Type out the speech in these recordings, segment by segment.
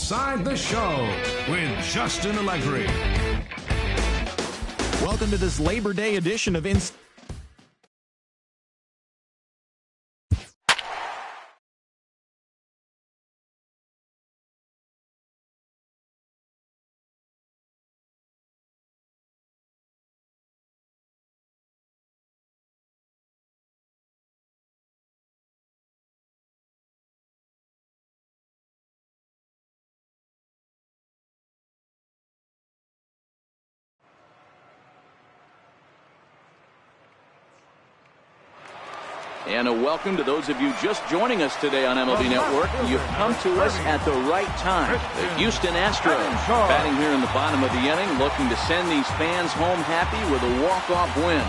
Inside the Show with Justin Allegri. Welcome to this Labor Day edition of And a welcome to those of you just joining us today on MLB Network. You've come to us at the right time. The Houston Astros batting here in the bottom of the inning, looking to send these fans home happy with a walk-off win.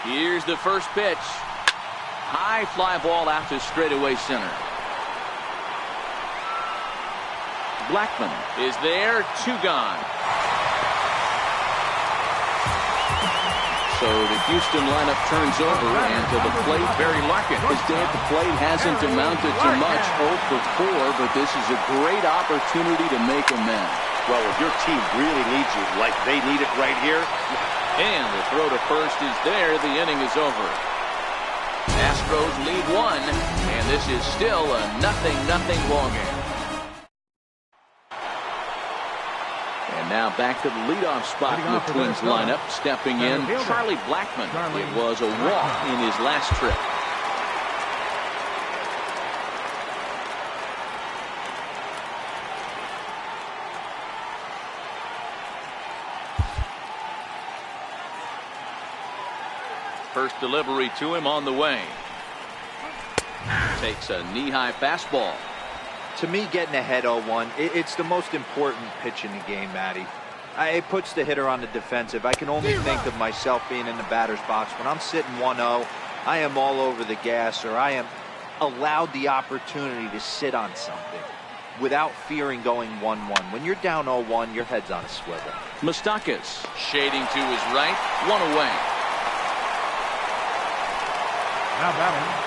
Here's the first pitch. High fly ball out to straightaway center. Blackman is there, 2 gone. So the Houston lineup turns over, and to the plate, Barry Larkin. His day at the plate hasn't amounted to much, 0 for 4, but this is a great opportunity to make amends. Well, if your team really needs you like they need it right here. And the throw to first is there. The inning is over. Astros lead 1, and this is still a 0-0 ball game. And now back to the leadoff spot in the Twins lineup. Stepping in, Charlie Blackmon. It was a walk in his last trip. First delivery to him on the way. Takes a knee-high fastball. To me, getting ahead 0-1, it's the most important pitch in the game, Matty. It puts the hitter on the defensive. I can only think of myself being in the batter's box. When I'm sitting 1-0, I am all over the gas, or I am allowed the opportunity to sit on something without fearing going 1-1. When you're down 0-1, your head's on a swivel. Moustakas shading to his right, 1 away. Now batting.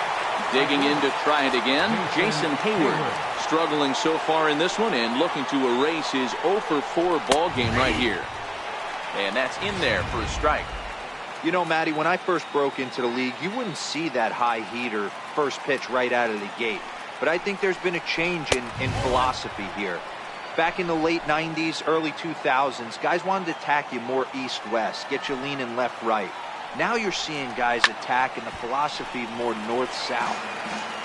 Digging in to try it again, Jason Hayward. Struggling so far in this one and looking to erase his 0 for 4 ball game right here. And that's in there for a strike. You know, Matty, when I first broke into the league, you wouldn't see that high heater first pitch right out of the gate. But I think there's been a change in philosophy here. Back in the late 90s, early 2000s, guys wanted to attack you more east-west, get you leaning left-right. Now you're seeing guys attack in the philosophy more north-south.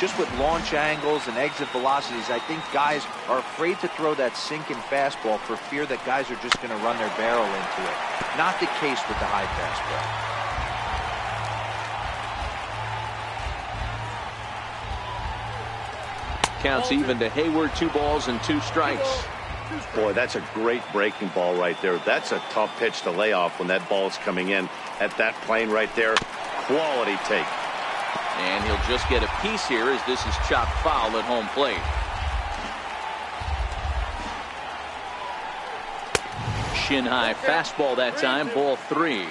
Just with launch angles and exit velocities, I think guys are afraid to throw that sinking fastball for fear that guys are just going to run their barrel into it. Not the case with the high fastball. Counts even to Hayward, 2 balls and 2 strikes. Boy, that's a great breaking ball right there. That's a tough pitch to lay off when that ball's coming in at that plane right there. Quality take. And he'll just get a piece here as this is chopped foul at home plate. Shin high fastball that time, ball 3.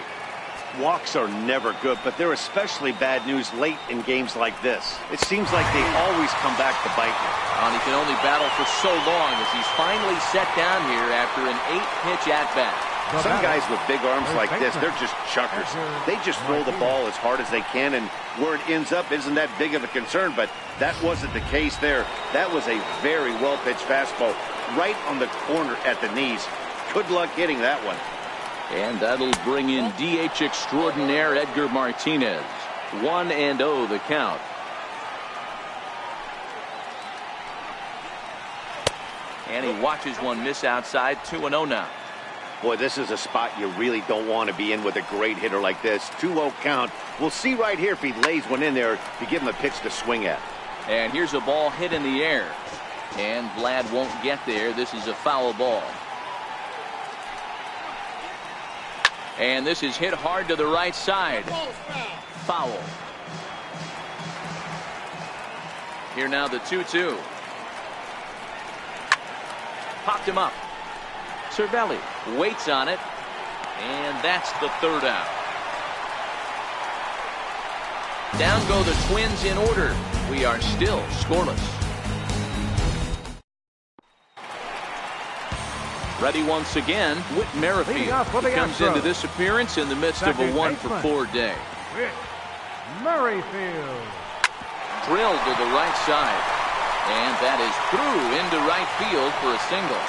Walks are never good, but they're especially bad news late in games like this. It seems like they always come back to bite you. And he can only battle for so long as he's finally set down here after an 8-pitch at-bat. Some guys with big arms like this, they're just chuckers. They just throw the ball as hard as they can, and where it ends up isn't that big of a concern, but that wasn't the case there. That was a very well-pitched fastball right on the corner at the knees. Good luck hitting that one. And that'll bring in DH extraordinaire Edgar Martinez. 1-0 the count. And he watches one miss outside. 2-0 now. Boy, this is a spot you really don't want to be in with a great hitter like this. 2-0 count. We'll see right here if he lays one in there to give him a pitch to swing at. And here's a ball hit in the air. And Vlad won't get there. This is a foul ball. And this is hit hard to the right side. Foul. Here now the 2-2. popped him up. Cervelli waits on it, and that's the third out. Down go the Twins in order. We are still scoreless. Ready once again, Whit Merrifield comes into this appearance in the midst of a 1-for-4 day. Whit Merrifield. Drilled to the right side, and that is through into right field for a single.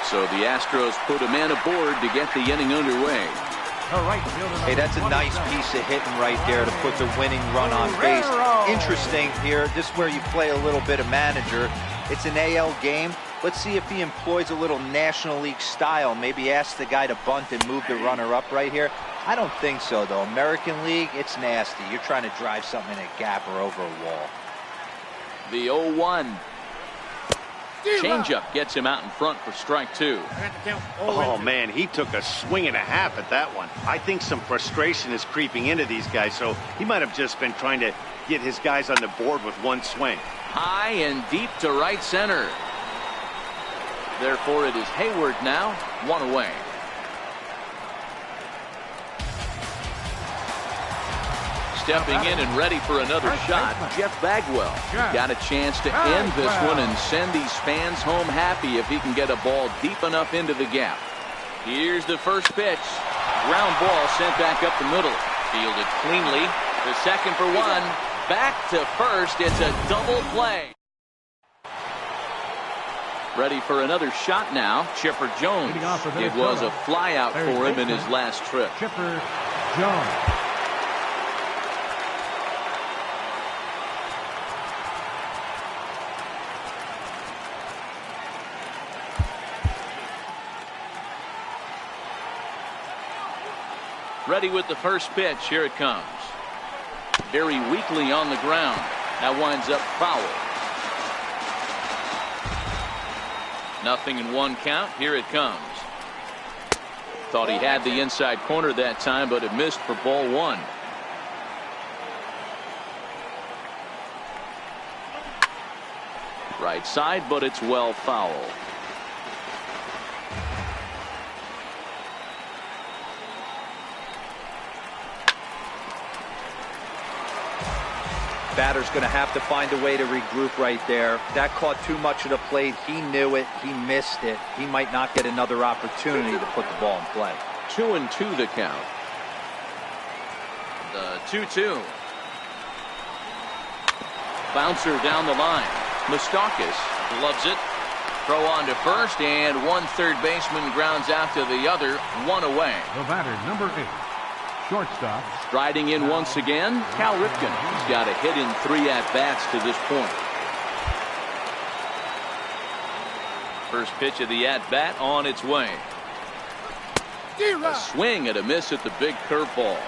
So the Astros put a man aboard to get the inning underway. Hey, that's a nice piece of hitting right there to put the winning run on base. Interesting here, this is where you play a little bit of manager. It's an AL game. Let's see if he employs a little National League style. Maybe ask the guy to bunt and move the runner up right here. I don't think so, though. American League, it's nasty. You're trying to drive something in a gap or over a wall. The 0-1. Changeup gets him out in front for strike two. Oh, man, he took a swing and a half at that one. I think some frustration is creeping into these guys, so he might have just been trying to get his guys on the board with one swing. High and deep to right center. Therefore, it is Hayward now, one away. Stepping in and ready for another shot, Jeff Bagwell. Got a chance to end this one and send these fans home happy if he can get a ball deep enough into the gap. Here's the first pitch. Ground ball sent back up the middle. Fielded cleanly. The second for one. Back to first. It's a double play. Ready for another shot now. Chipper Jones. It was a flyout for him in his last trip. Chipper Jones. Ready with the first pitch. Here it comes. Very weakly on the ground. That winds up foul. 0-1 count. Here it comes. Thought he had the inside corner that time, but it missed for ball one. Right side, but it's well foul. Batter's going to have to find a way to regroup right there. That caught too much of the plate. He knew it. He missed it. He might not get another opportunity to put the ball in play. 2-2 the count. The 2-2. Bouncer down the line. Moustakas gloves it. Throw on to first, and one third baseman grounds out to the other. One away. The batter, number 8. Shortstop. Striding in once again, Cal Ripken. He's got a hit in 3 at-bats to this point. First pitch of the at-bat on its way. A swing and a miss at the big curveball.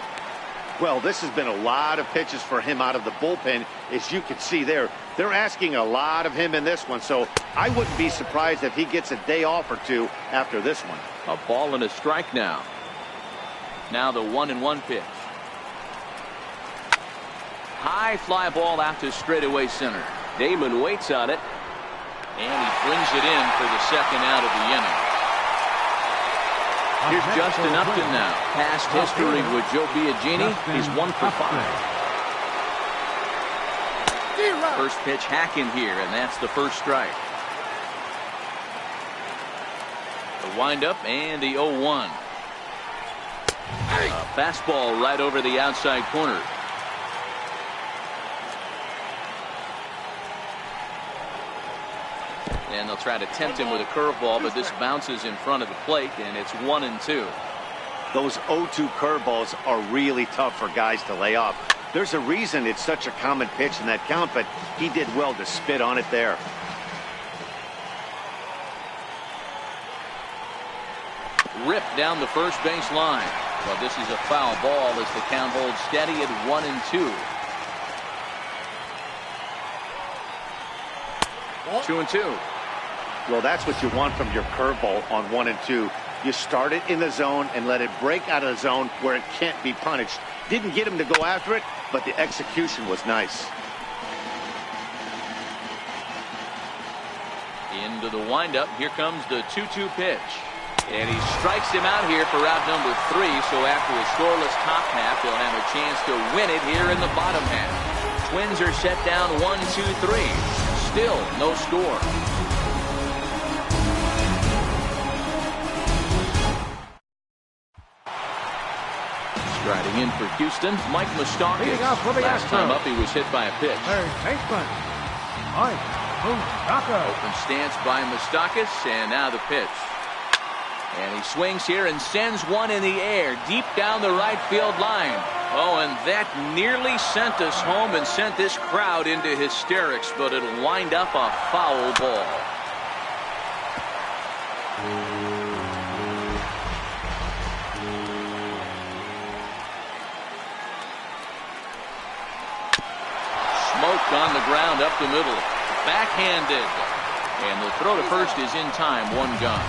Well, this has been a lot of pitches for him out of the bullpen. As you can see there, they're asking a lot of him in this one, so I wouldn't be surprised if he gets a day off or two after this one. A ball and a strike now. Now the 1-1 pitch. High fly ball out to straightaway center. Damon waits on it, and he brings it in for the second out of the inning. Here's Justin Upton now. Past history with Joe Biagini. He's 1 for 5. First pitch hacking here, and that's the first strike. The windup and the 0-1. A fastball right over the outside corner. And they'll try to tempt him with a curveball, but this bounces in front of the plate, and it's 1-2. Those 0-2 curveballs are really tough for guys to lay off. There's a reason it's such a common pitch in that count, but he did well to spit on it there. Ripped down the first base line. Well, this is a foul ball as the count holds steady at 1-2. 2-2. Well, that's what you want from your curveball on 1-2. You start it in the zone and let it break out of the zone where it can't be punished. Didn't get him to go after it, but the execution was nice. Into to the windup. Here comes the 2-2 pitch. And he strikes him out here for out number 3. So after a scoreless top half, they'll have a chance to win it here in the bottom half. Twins are set down 1-2-3. Still no score. Striding in for Houston, Mike Moustakas. Last time up, he was hit by a pitch. Third baseman, Mike Moustakas. Open stance by Moustakas, and now the pitch. And he swings here and sends one in the air deep down the right field line. Oh, and that nearly sent us home and sent this crowd into hysterics, but it'll wind up a foul ball. Smoked on the ground up the middle. Backhanded. And the throw to first is in time. One gone.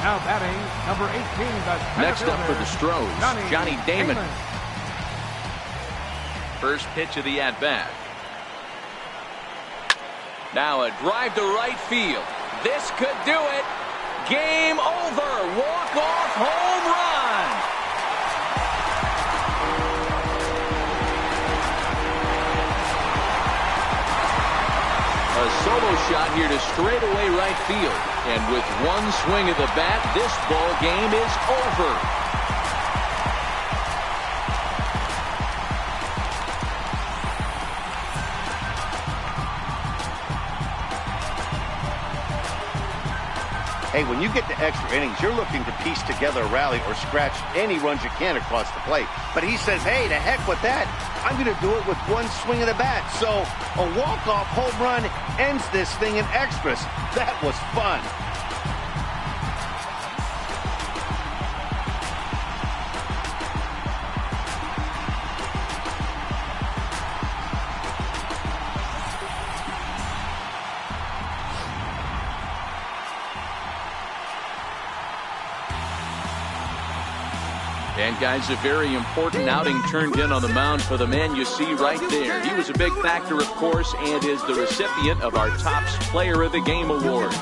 Now batting, number 18. Next up for the Astros, Johnny Damon. First pitch of the at-bat. Now a drive to right field. This could do it. Game over. Walk-off home run. A solo shot here to straightaway right field. And with one swing of the bat, this ball game is over. Hey, when you get to extra innings, you're looking to piece together a rally or scratch any runs you can across the plate. But he says, hey, to heck with that. I'm going to do it with one swing of the bat. So a walk-off home run ends this thing in extras. That was fun. And guys, a very important outing turned in on the mound for the man you see right there. He was a big factor, of course, and is the recipient of our Topps Player of the Game award.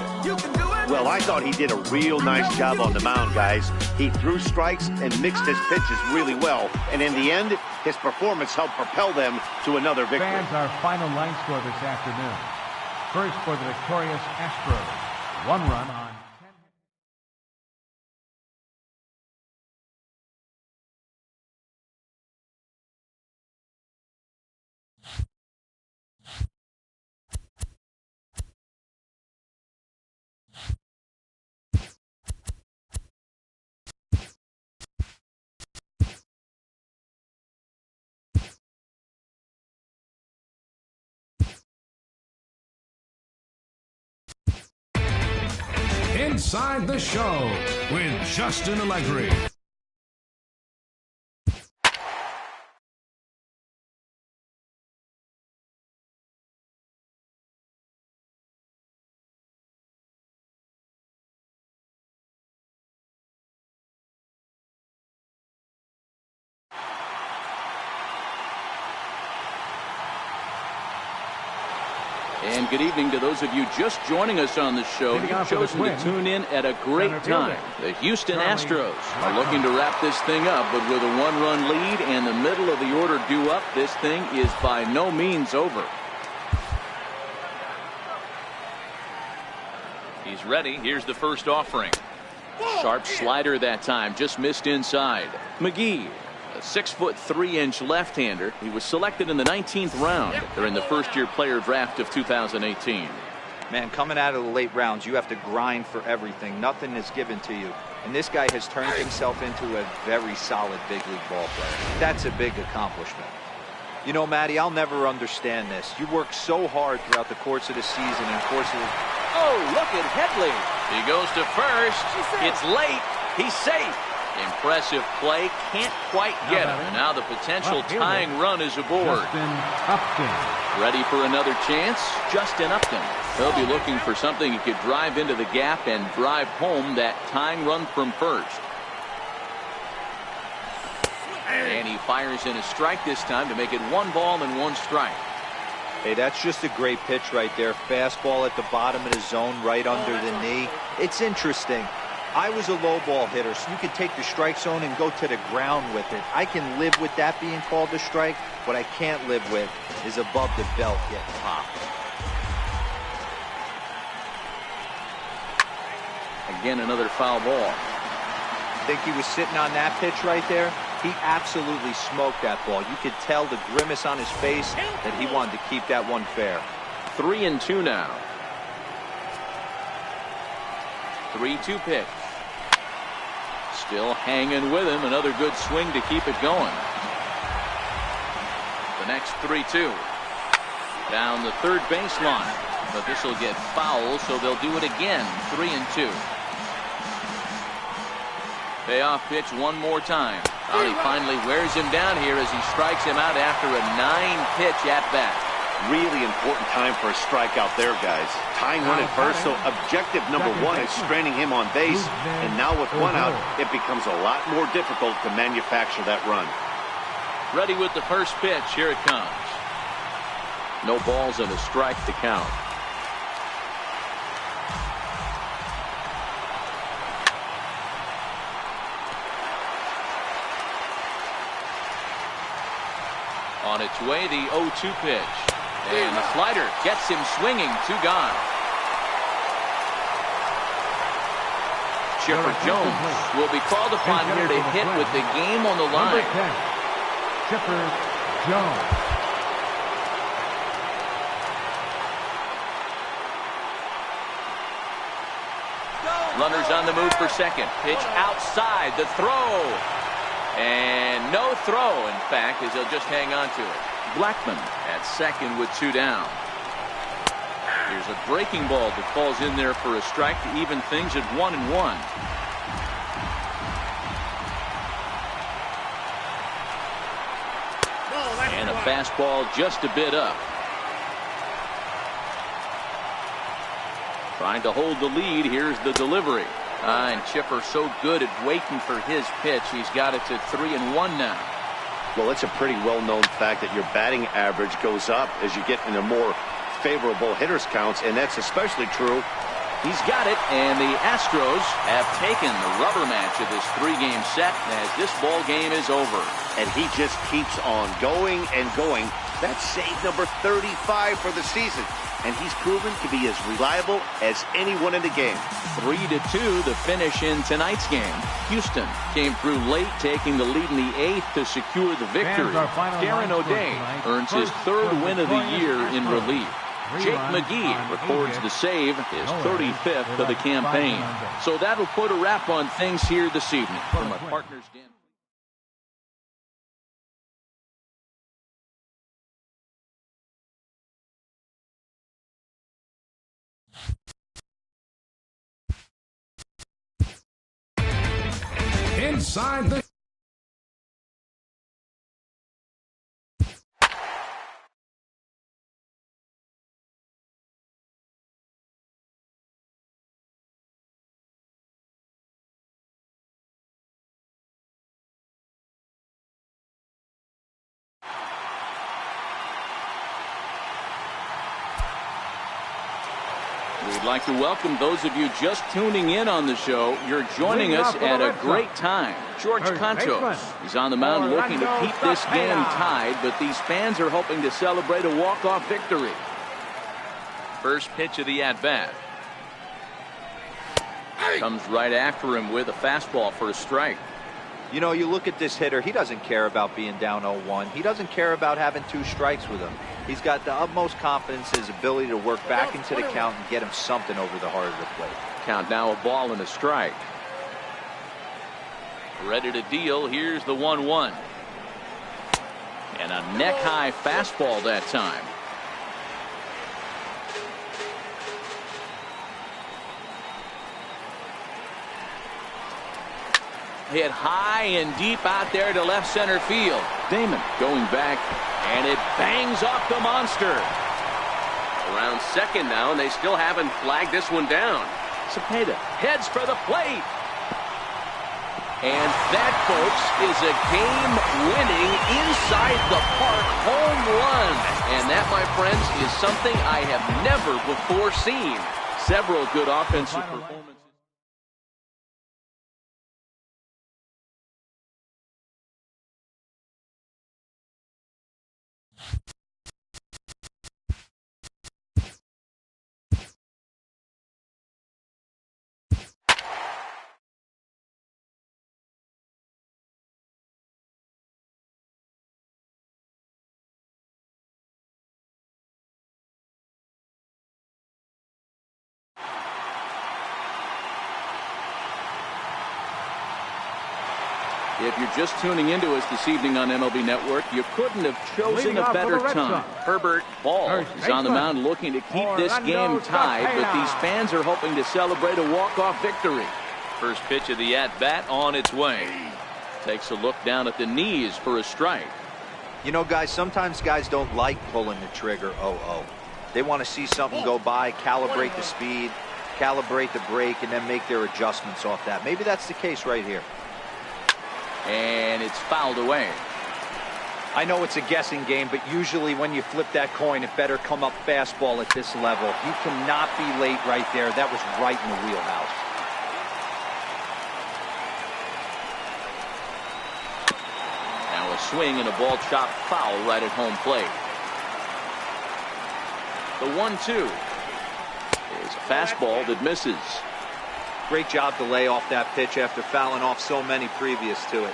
Well, I thought he did a real nice job on the mound, guys. He threw strikes and mixed his pitches really well. And in the end, his performance helped propel them to another victory. Fans, our final line score this afternoon. First for the victorious Astros. 1 run on Inside the Show with Justin Allegri. And good evening to those of you just joining us on the show. You've chosen to tune in at a great time. The Houston Astros are looking to wrap this thing up, but with a 1-run lead and the middle of the order due up, this thing is by no means over. He's ready. Here's the first offering. Sharp slider that time, just missed inside. McGee, a 6'3" left-hander. He was selected in the 19th round during the first-year player draft of 2018. Man, coming out of the late rounds, you have to grind for everything. Nothing is given to you. And this guy has turned himself into a very solid big league ball player. That's a big accomplishment. You know, Matty, I'll never understand this. You work so hard throughout the course of the season and of course Oh, look at Headley. He goes to first. It's late. He's safe. Impressive play. Can't quite get him. And now the potential tying run is aboard. Justin Upton. Ready for another chance? Justin Upton. He'll be looking for something he could drive into the gap and drive home that tying run from first. And he fires in a strike this time to make it 1 ball and 1 strike. Hey, that's just a great pitch right there. Fastball at the bottom of the zone, right under the knee. It's interesting. I was a low ball hitter, so you could take the strike zone and go to the ground with it. I can live with that being called a strike. What I can't live with is above the belt getting popped. Again, another foul ball. Think he was sitting on that pitch right there? He absolutely smoked that ball. You could tell the grimace on his face that he wanted to keep that one fair. 3-2 now. 3-2 pitch. Still hanging with him. Another good swing to keep it going. The next 3-2. Down the third baseline. But this will get foul, so they'll do it again. 3-2. Payoff pitch one more time. He finally wears him down here as he strikes him out after a 9-pitch at bat. Really important time for a strikeout there, guys. Tying one at first, so objective number one is straining him on base. And now with one out, it becomes a lot more difficult to manufacture that run. Ready with the first pitch. Here it comes. No balls and a strike to count. On its way, the 0-2 pitch. And the slider gets him swinging. 2 gone. Chipper Jones will be called upon here to hit with the game on the line. Chipper Jones. Runners on the move for second. Pitch outside. The throw. And no throw, in fact, as they'll just hang on to it. Blackman at second with 2 down. Here's a breaking ball that falls in there for a strike to even things at 1-1. And a fastball just a bit up. Trying to hold the lead. Here's the delivery. And Chipper so good at waiting for his pitch. He's got it to 3-1 now. Well, it's a pretty well-known fact that your batting average goes up as you get into more favorable hitters counts, and that's especially true. He's got it, and the Astros have taken the rubber match of this 3-game set as this ball game is over. And he just keeps on going and going. That's save number 35 for the season. And he's proven to be as reliable as anyone in the game. 3-2 the finish in tonight's game. Houston came through late, taking the lead in the 8th to secure the victory. Darren O'Day earns his 3rd win of the year in relief. Jake McGee records the save, his 35th of the campaign. So that'll put a wrap on things here this evening. From my partners, Dan. Inside the We'd like to welcome those of you just tuning in on the show. You're joining us at a great time. George Contos is on the mound looking to keep this game tied, but these fans are hoping to celebrate a walk-off victory. First pitch of the at-bat. Comes right after him with a fastball for a strike. You know, you look at this hitter, he doesn't care about being down 0-1. He doesn't care about having 2 strikes with him. He's got the utmost confidence in his ability to work back into the count and get him something over the heart of the plate. Count now, a ball and a strike. Ready to deal. Here's the 1-1. And a neck-high fastball that time. Hit high and deep out there to left center field. Damon going back, and it bangs off the monster. Around second now, and they still haven't flagged this one down. Cepeda heads for the plate. And that, folks, is a game-winning, inside-the-park home run. And that, my friends, is something I have never before seen. Several good offensive performances. If you're just tuning into us this evening on MLB Network, you couldn't have chosen a better time. Herbert Ball is on the mound looking to keep this game tied, but these fans are hoping to celebrate a walk-off victory. First pitch of the at-bat on its way. Takes a look down at the knees for a strike. You know, guys, sometimes guys don't like pulling the trigger 0-0. They want to see something go by, calibrate the speed, calibrate the brake, and then make their adjustments off that. Maybe that's the case right here. And it's fouled away. I know it's a guessing game, but usually when you flip that coin, it better come up fastball at this level. You cannot be late right there. That was right in the wheelhouse. Now a swing and a ball chopped foul right at home plate. The 1-2 is a fastball that misses. Great job to lay off that pitch after fouling off so many previous to it.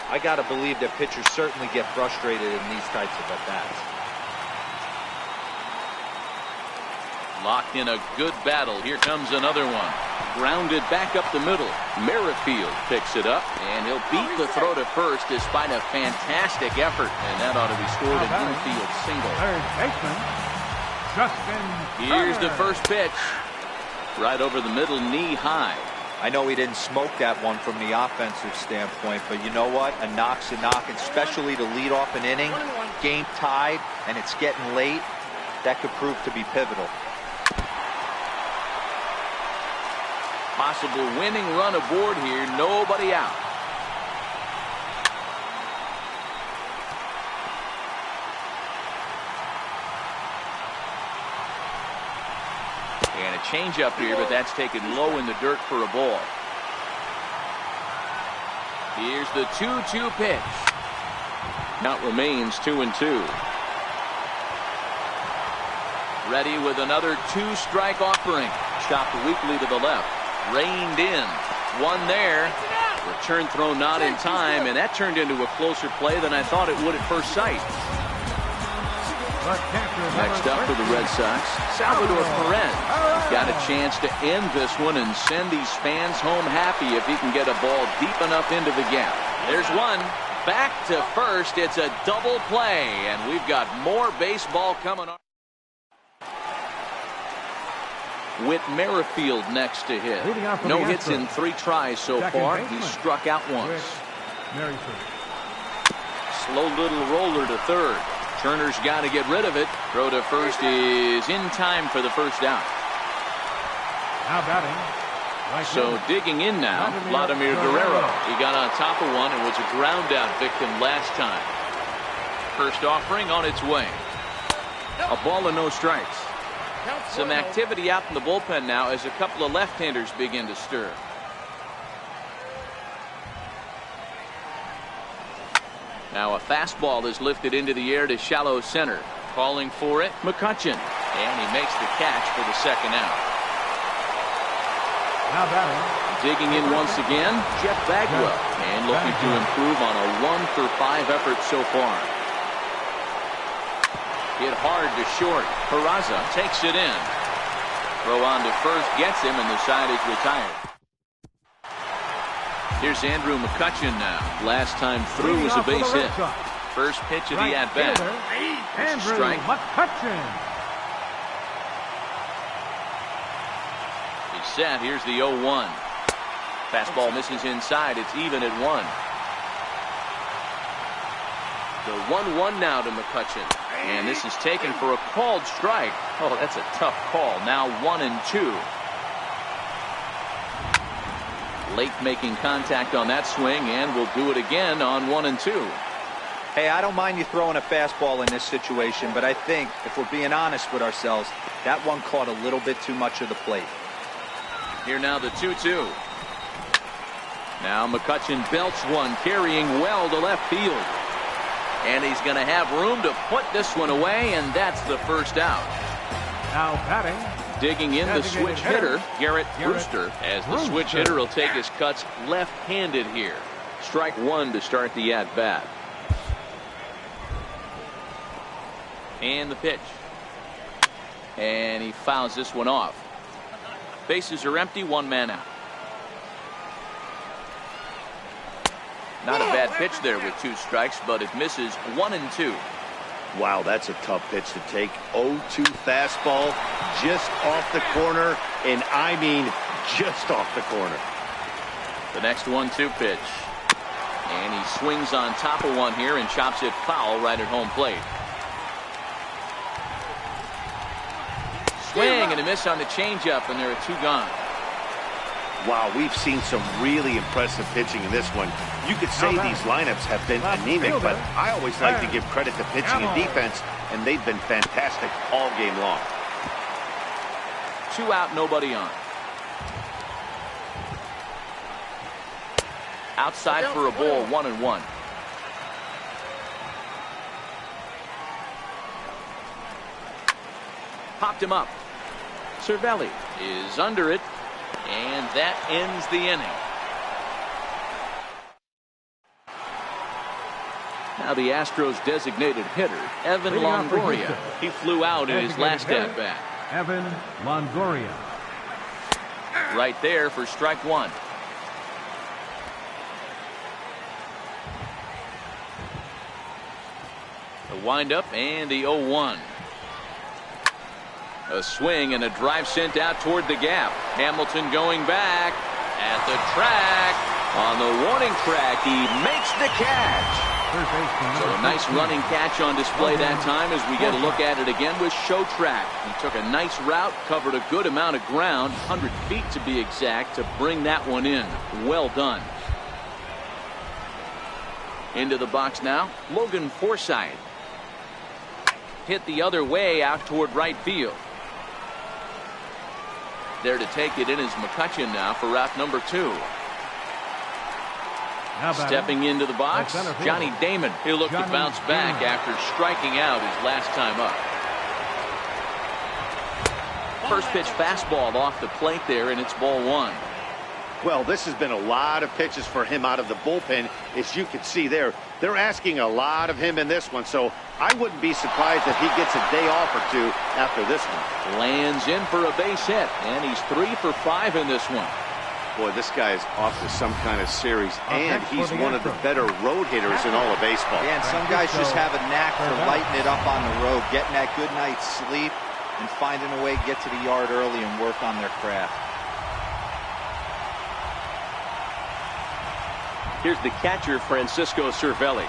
I got to believe that pitchers certainly get frustrated in these types of at-bats. Locked in a good battle. Here comes another one. Grounded back up the middle. Merrifield picks it up, and he'll beat the throw to first despite a fantastic effort. And that ought to be scored an infield single. Third baseman, Justin Here's the Turner. first pitch. Right over the middle, knee high. I know he didn't smoke that one from the offensive standpoint, but you know what? A knock's a knock, especially to lead off an inning, game tied, and it's getting late. That could prove to be pivotal. Possible winning run aboard here. Nobody out. And a changeup here, but that's taken low in the dirt for a ball. Here's the 2-2 pitch. Count remains 2-2. Ready with another two-strike offering. Chopped weakly to the left. Reined in. One there. Return throw not in time, and that turned into a closer play than I thought it would at first sight. Next up for the Red Sox, Salvador Perez. Got a chance to end this one and send these fans home happy if he can get a ball deep enough into the gap. There's one. Back to first. It's a double play, and we've got more baseball coming on. With Merrifield next to hit. No hits in 3 tries so far. He's struck out once. Slow little roller to third. Turner's got to get rid of it. Throw to first is in time for the first out. Now batting. So digging in now, Vladimir Guerrero. He got on top of one and was a ground out victim last time. First offering on its way. A ball and no strikes. Some activity out in the bullpen now as a couple of left-handers begin to stir. Now a fastball is lifted into the air to shallow center. Calling for it, McCutchen. And he makes the catch for the second out. Now batting. Digging in once again, Jeff Bagwell. And looking to improve on a 1-for-5 effort so far. Hit hard to short. Peraza takes it in. Throw on to first gets him, and the side is retired. Here's Andrew McCutchen now. Last time through was a base hit. First pitch of the at-bat. Andrew Strike. McCutchen. He's set. Here's the 0-1. Fastball misses inside. It's even at 1. The 1-1 now to McCutchen. And this is taken for a called strike. Oh, that's a tough call. Now 1-2. Late making contact on that swing, and will do it again on 1 and 2. Hey, I don't mind you throwing a fastball in this situation, but I think if we're being honest with ourselves, that one caught a little bit too much of the plate. Here now the 2-2. Now McCutchen belts one, carrying well to left field. And he's going to have room to put this one away, and that's the first out. Now batting. Digging in the switch hitter, Garrett Brewster, as the switch hitter will take his cuts left-handed here. Strike one to start the at-bat. And the pitch. And he fouls this one off. Bases are empty, 1 man out. Not a bad pitch there with 2 strikes, but it misses 1 and 2. Wow, that's a tough pitch to take. 0-2 fastball just off the corner, and I mean just off the corner. The next 1-2 pitch. And he swings on top of one here and chops it foul right at home plate. Swing and a miss on the changeup, and there are 2 gone. Wow, we've seen some really impressive pitching in this one. You could say these lineups have been anemic, but I always like to give credit to pitching and defense, and they've been fantastic all game long. 2 out, nobody on. Outside for a ball, 1-1. Popped him up. Cervelli is under it, and that ends the inning. Now the Astros designated hitter, Evan Longoria. He flew out in his last at-bat. Evan Longoria. Right there for strike one. The windup and the 0-1. A swing and a drive sent out toward the gap. Hamilton going back at the track. On the warning track, he makes the catch. So a nice running catch on display that time as we get a look at it again with Show Track. He took a nice route, covered a good amount of ground, 100 feet to be exact, to bring that one in. Well done. Into the box now, Logan Forsythe. Hit the other way out toward right field. There to take it in is McCutchen now for route number 2. Stepping into the box, Johnny Damon. He'll look to bounce back after striking out his last time up. First pitch fastball off the plate there, and it's ball 1. Well, this has been a lot of pitches for him out of the bullpen. As you can see there, they're asking a lot of him in this one, so I wouldn't be surprised if he gets a day off or 2 after this one. Lands in for a base hit, and he's 3 for 5 in this one. Boy, this guy is off to some kind of series, and he's one of the better road hitters in all of baseball. Yeah, and some guys just have a knack for lighting it up on the road, getting that good night's sleep, and finding a way to get to the yard early and work on their craft. Here's the catcher, Francisco Cervelli.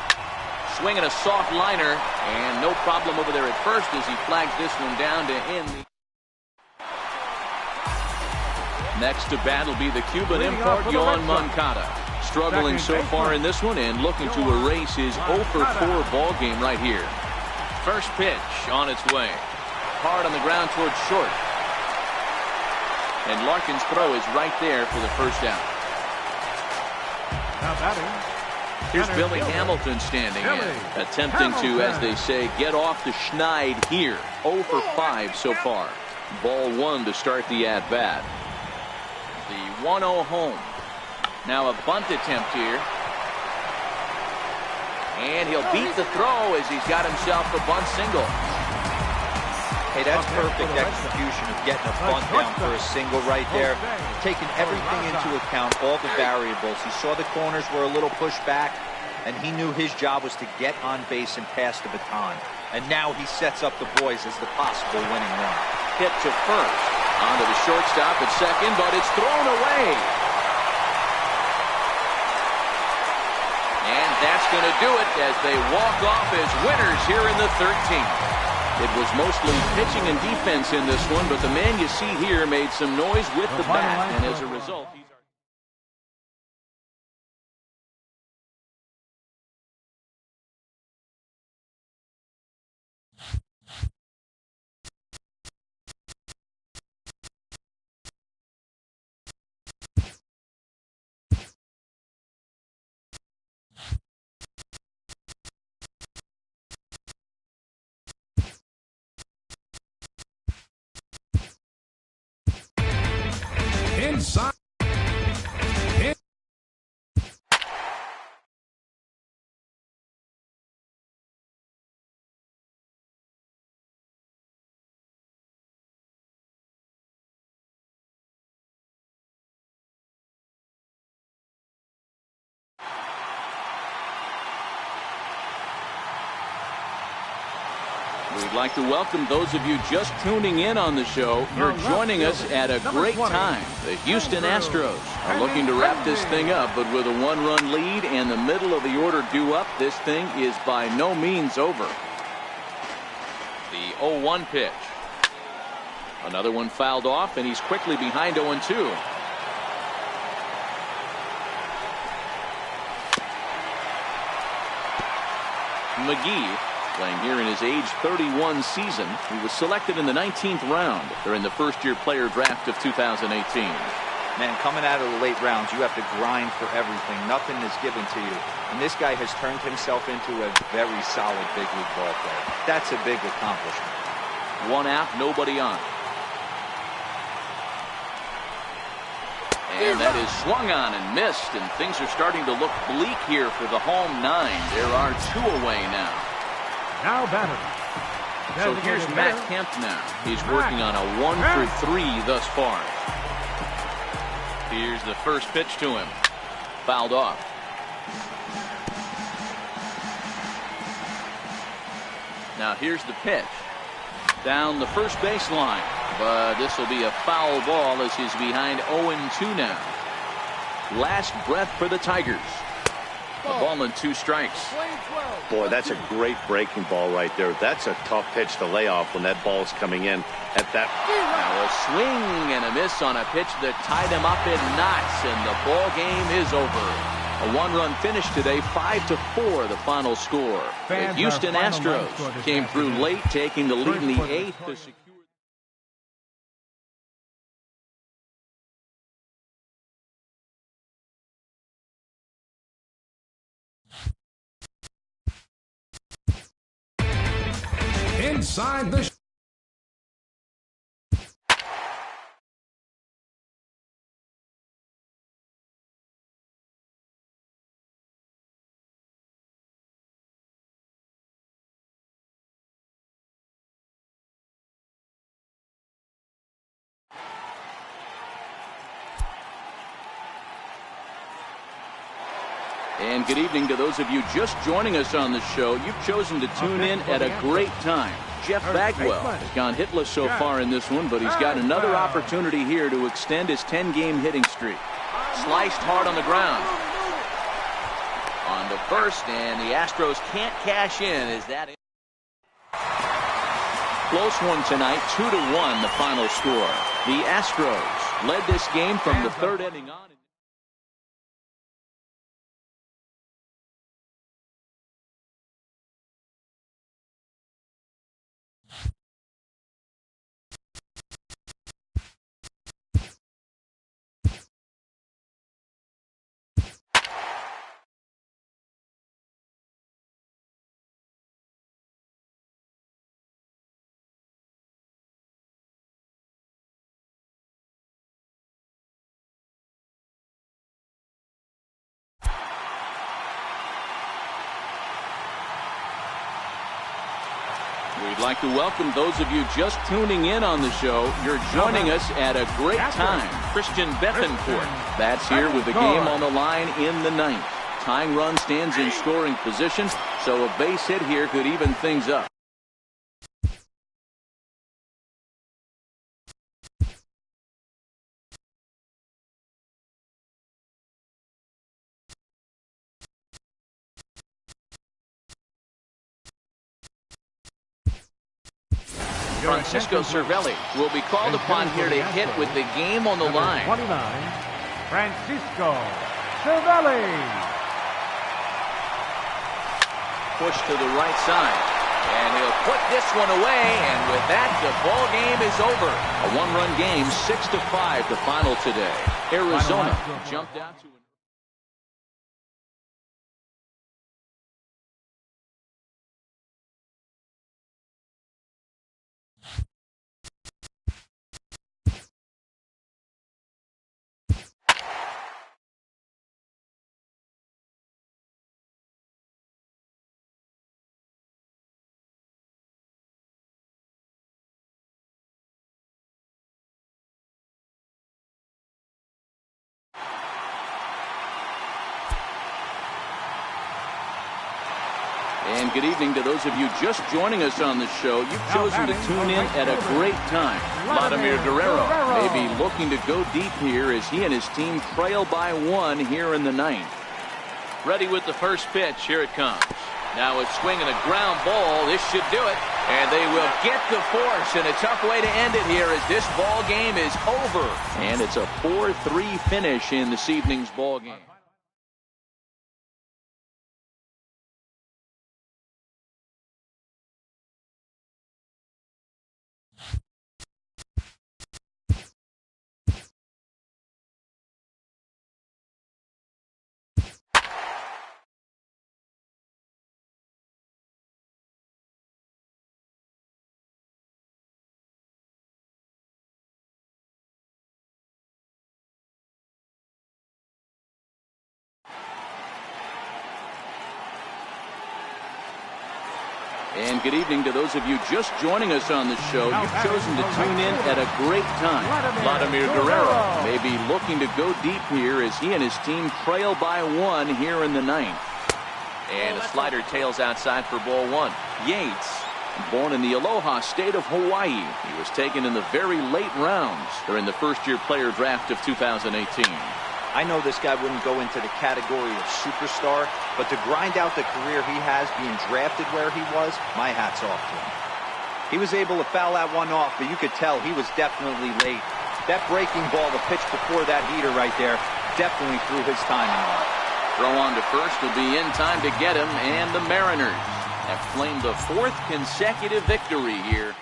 Swinging a soft liner, and no problem over there at first as he flags this one down to end the... Next to bat will be the Cuban import, Yoan Moncada. Struggling so far in this one and looking to erase his 0 for 4 ball game right here. First pitch on its way. Hard on the ground towards short. And Larkin's throw is right there for the first out. Here's Billy Hamilton standing in, attempting to, as they say, get off the schneid here. 0 for 5 so far. Ball 1 to start the at-bat. The 1-0 home. Now a bunt attempt here. And he'll beat the throw as he's got himself a bunt single. Hey, that's perfect execution of getting a bunt down for a single right there. Taking everything into account, all the variables. He saw the corners were a little pushed back, and he knew his job was to get on base and pass the baton. And now he sets up the boys as the possible winning run. Hit to first. Onto the shortstop at second, but it's thrown away. And that's going to do it as they walk off as winners here in the 13th. It was mostly pitching and defense in this one, but the man you see here made some noise with the bat, and as a result, Inside. We'd like to welcome those of you just tuning in on the show. You're joining us at a great time. The Houston Astros are looking to wrap this thing up, but with a one-run lead and the middle of the order due up, this thing is by no means over. The 0-1 pitch. Another one fouled off, and he's quickly behind 0-2. McGee, playing here in his age 31 season. He was selected in the 19th round during the first-year player draft of 2018. Man, coming out of the late rounds, you have to grind for everything. Nothing is given to you. And this guy has turned himself into a very solid big league ball player. That's a big accomplishment. One out, nobody on. And that is swung on and missed, and things are starting to look bleak here for the home nine. There are two away now. Now batting. So here's Matt Kemp now. He's working on a 1-for-3 thus far. Here's the first pitch to him. Fouled off. Now here's the pitch. Down the first baseline. But this will be a foul ball as he's behind 0-2 now. Last breath for the Tigers. A ball and 2 strikes. Boy, that's a great breaking ball right there. That's a tough pitch to lay off when that ball's coming in at that. Now a swing and a miss on a pitch that tied him up in knots, and the ball game is over. A one-run finish today, 5-4 the final score. The Houston Astros came through late, taking the lead in the 8th to secure. Inside the And good evening to those of you just joining us on the show. You've chosen to tune in at a great time. Jeff Bagwell has gone hitless so far in this one, but he's got another opportunity here to extend his 10-game hitting streak. Sliced hard on the ground. On to first, and the Astros can't cash in. Is that it? Close one tonight, 2-1 the final score. The Astros led this game from the 3rd inning on. We'd like to welcome those of you just tuning in on the show. You're joining us at a great time. Christian Bethencourt bats here with the game on the line in the 9th. Tying run stands in scoring position, so a base hit here could even things up. Francisco Cervelli will be called upon here to hit with the game on the line. 29, Francisco Cervelli. Push to the right side. And he'll put this one away, and with that, the ball game is over. A one-run game, 6-5, the final today. Arizona jumped out to And good evening to those of you just joining us on the show. You've chosen to tune in at a great time. Vladimir Guerrero may be looking to go deep here as he and his team trail by one here in the ninth. Ready with the first pitch. Here it comes. Now a swing and a ground ball. This should do it. And they will get the force. And a tough way to end it here as this ball game is over. And it's a 4-3 finish in this evening's ball game. And good evening to those of you just joining us on the show. You've chosen to tune in at a great time. Vladimir Guerrero may be looking to go deep here as he and his team trail by one here in the ninth. And a slider tails outside for ball one. Yates, born in the Aloha state of Hawaii. He was taken in the very late rounds during the first-year player draft of 2018. I know this guy wouldn't go into the category of superstar, but to grind out the career he has being drafted where he was, my hat's off to him. He was able to foul that one off, but you could tell he was definitely late. That breaking ball, the pitch before that heater right there, definitely threw his timing off. Throw on to first will be in time to get him, and the Mariners have claimed the fourth consecutive victory here.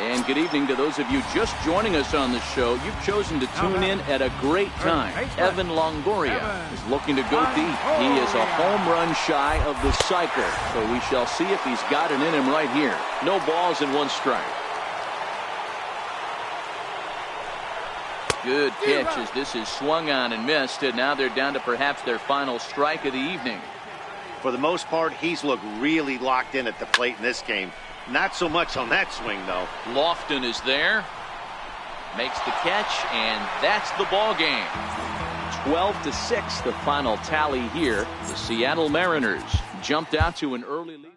And good evening to those of you just joining us on the show. You've chosen to tune in at a great time. Evan Longoria is looking to go deep. He is a home run shy of the cycle, so we shall see if he's got it in him right here. No balls and one strike. Good pitch as this is swung on and missed, and now they're down to perhaps their final strike of the evening. For the most part, he's looked really locked in at the plate in this game. Not so much on that swing, though. Lofton is there. Makes the catch, and that's the ball game. 12-6, the final tally here. The Seattle Mariners jumped out to an early lead.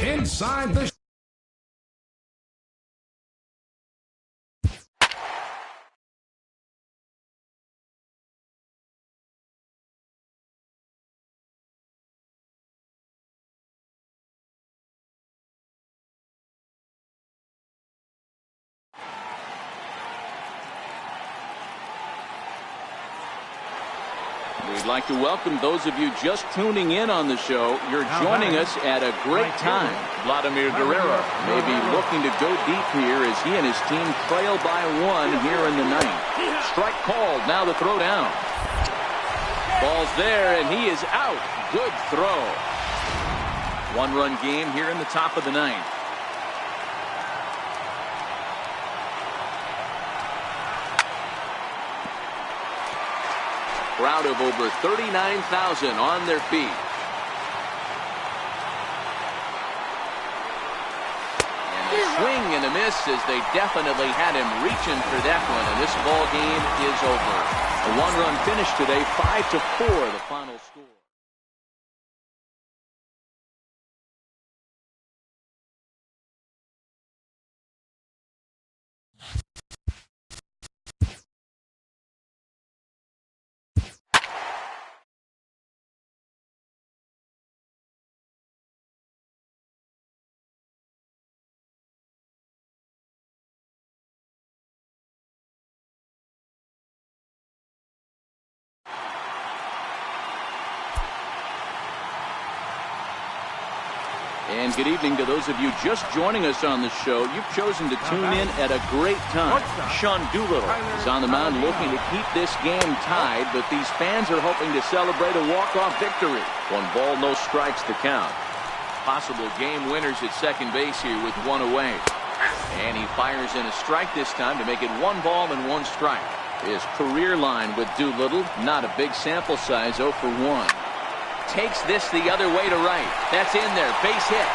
Inside the We'd like to welcome those of you just tuning in on the show. You're joining us at a great time. Vladimir Guerrero may be looking to go deep here as he and his team trail by one here in the ninth. Strike called. Now the throw down. Ball's there, and he is out. Good throw. One-run game here in the top of the ninth. Crowd of over 39,000 on their feet. And a swing and a miss as they definitely had him reaching for that one, and this ball game is over. A one-run finish today, 5-4 the final score. And good evening to those of you just joining us on the show. You've chosen to tune in at a great time. Sean Doolittle is on the mound looking to keep this game tied, but these fans are hoping to celebrate a walk-off victory. 1 ball, no strikes to count. Possible game winners at second base here with 1 away. And he fires in a strike this time to make it 1 ball and 1 strike. His career line with Doolittle, not a big sample size, 0 for 1. Takes this the other way to right. That's in there. Base hit.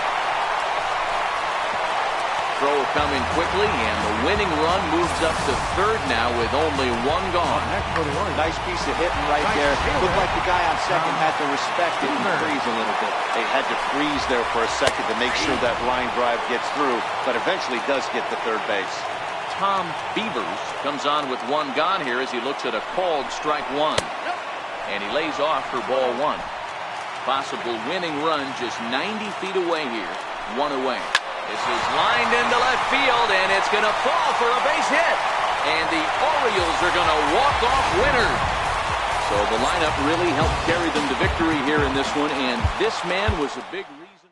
Throw coming quickly, and the winning run moves up to third now with only 1 gone. Nice piece of hitting right there. Looked like the guy on second had to respect it and freeze a little bit. They had to freeze there for a second to make sure that line drive gets through, but eventually does get to third base. Tom Beavers comes on with 1 gone here as he looks at a called strike 1. And he lays off for ball 1. Possible winning run just 90 feet away here. 1 away. This is lined into left field, and it's going to fall for a base hit. And the Orioles are going to walk off winners. So the lineup really helped carry them to victory here in this one, and this man was a big reason.